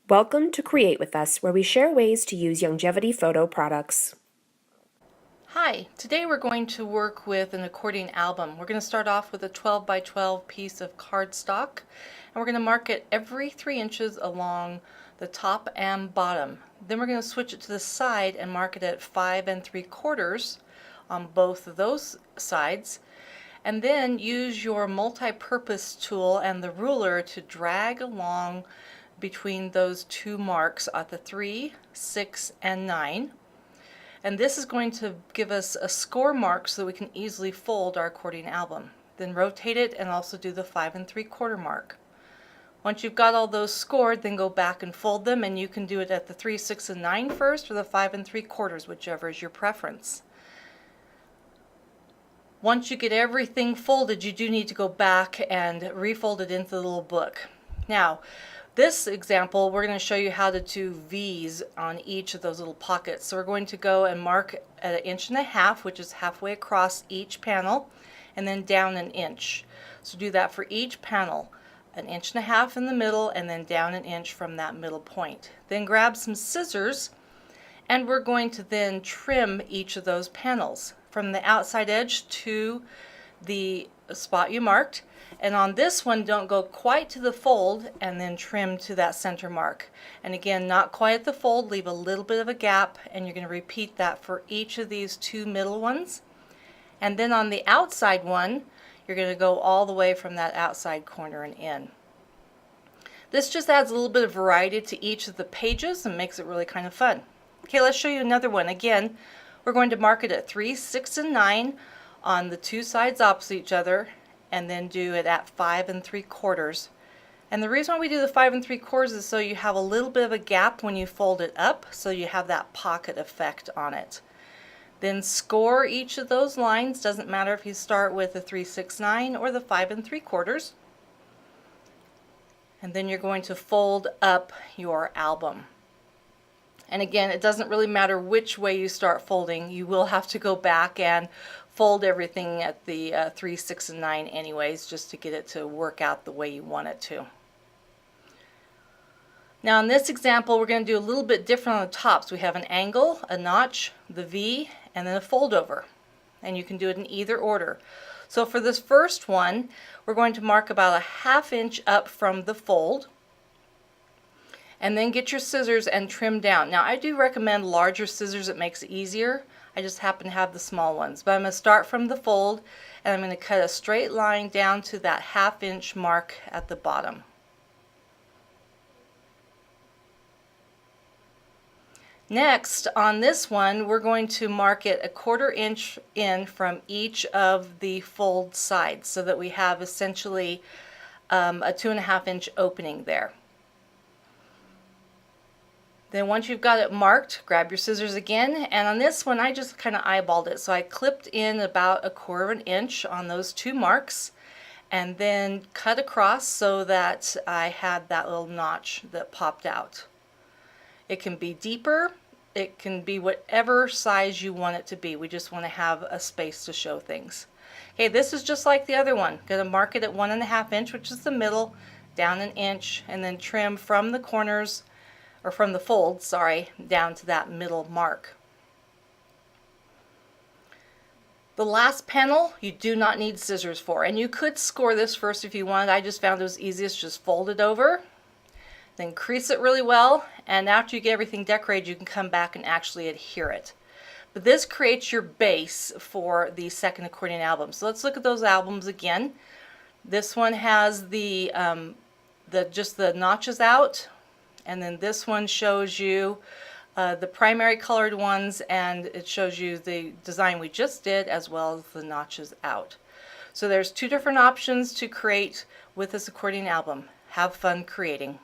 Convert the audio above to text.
Welcome to Create With Us, where we share ways to use longevity photo products. Hi, today we're going to work with an accordion album. We're going to start off with a 12 by 12 piece of cardstock, and we're going to mark it every 3 inches along the top and bottom. Then we're going to switch it to the side and mark it at 5 3/4 on both of those sides. And then use your multi-purpose tool and the ruler to drag along between those two marks at the 3, 6, and 9. And this is going to give us a score mark so that we can easily fold our accordion album. Then rotate it and also do the 5 3/4 mark. Once you've got all those scored, then go back and fold them, and you can do it at the 3, 6, and 9 first, or the 5 3/4, whichever is your preference. Once you get everything folded, you do need to go back and refold it into the little book. Now, this example, we're going to show you how to do V's on each of those little pockets. So we're going to go and mark at 1.5 inches, which is halfway across each panel, and then down 1 inch. So do that for each panel, 1.5 inches in the middle, and then down 1 inch from that middle point. Then grab some scissors, and we're going to then trim each of those panels from the outside edge to the spot you marked. And on this one, don't go quite to the fold, and then trim to that center mark. And again, not quite at the fold, leave a little bit of a gap, and you're going to repeat that for each of these 2 middle ones. And then on the outside one, you're going to go all the way from that outside corner and in. This just adds a little bit of variety to each of the pages and makes it really kind of fun. Okay, let's show you another one. Again, we're going to mark it at 3, 6, and 9 on the 2 sides opposite each other, and then do it at 5 3/4. And the reason why we do the 5 3/4 is so you have a little bit of a gap when you fold it up, so you have that pocket effect on it. Then score each of those lines. Doesn't matter if you start with the 3, 6, 9 or the 5 3/4. And then you're going to fold up your album. And again, it doesn't really matter which way you start folding. You will have to go back and fold everything at the 3, 6, and 9 anyways, just to get it to work out the way you want it to. Now in this example, we're going to do a little bit different on the tops. We have an angle, a notch, the V, and then a fold over. And you can do it in either order. So for this first one, we're going to mark about 1/2 inch up from the fold. And then get your scissors and trim down. Now I do recommend larger scissors, it makes it easier. I just happen to have the small ones. But I'm going to start from the fold, and I'm going to cut a straight line down to that 1/2 inch mark at the bottom. Next, on this one, we're going to mark it 1/4 inch in from each of the fold sides, so that we have essentially a 2.5 inch opening there. Then once you've got it marked, grab your scissors again, and on this one I just kind of eyeballed it. So I clipped in about 1/4 inch on those 2 marks, and then cut across so that I had that little notch that popped out. It can be deeper, it can be whatever size you want it to be. We just want to have a space to show things. Okay, this is just like the other one. Going to mark it at 1.5 inch, which is the middle, down 1 inch, and then trim from the corners, or from the fold, sorry, down to that middle mark. The last panel you do not need scissors for, and you could score this first if you wanted. I just found it was easiest just fold it over, then crease it really well, and after you get everything decorated you can come back and actually adhere it. But this creates your base for the second accordion album. So let's look at those albums again. This one has the just the notches out. And then this one shows you the primary colored ones, and it shows you the design we just did as well as the notches out. So there's 2 different options to create with this accordion album. Have fun creating.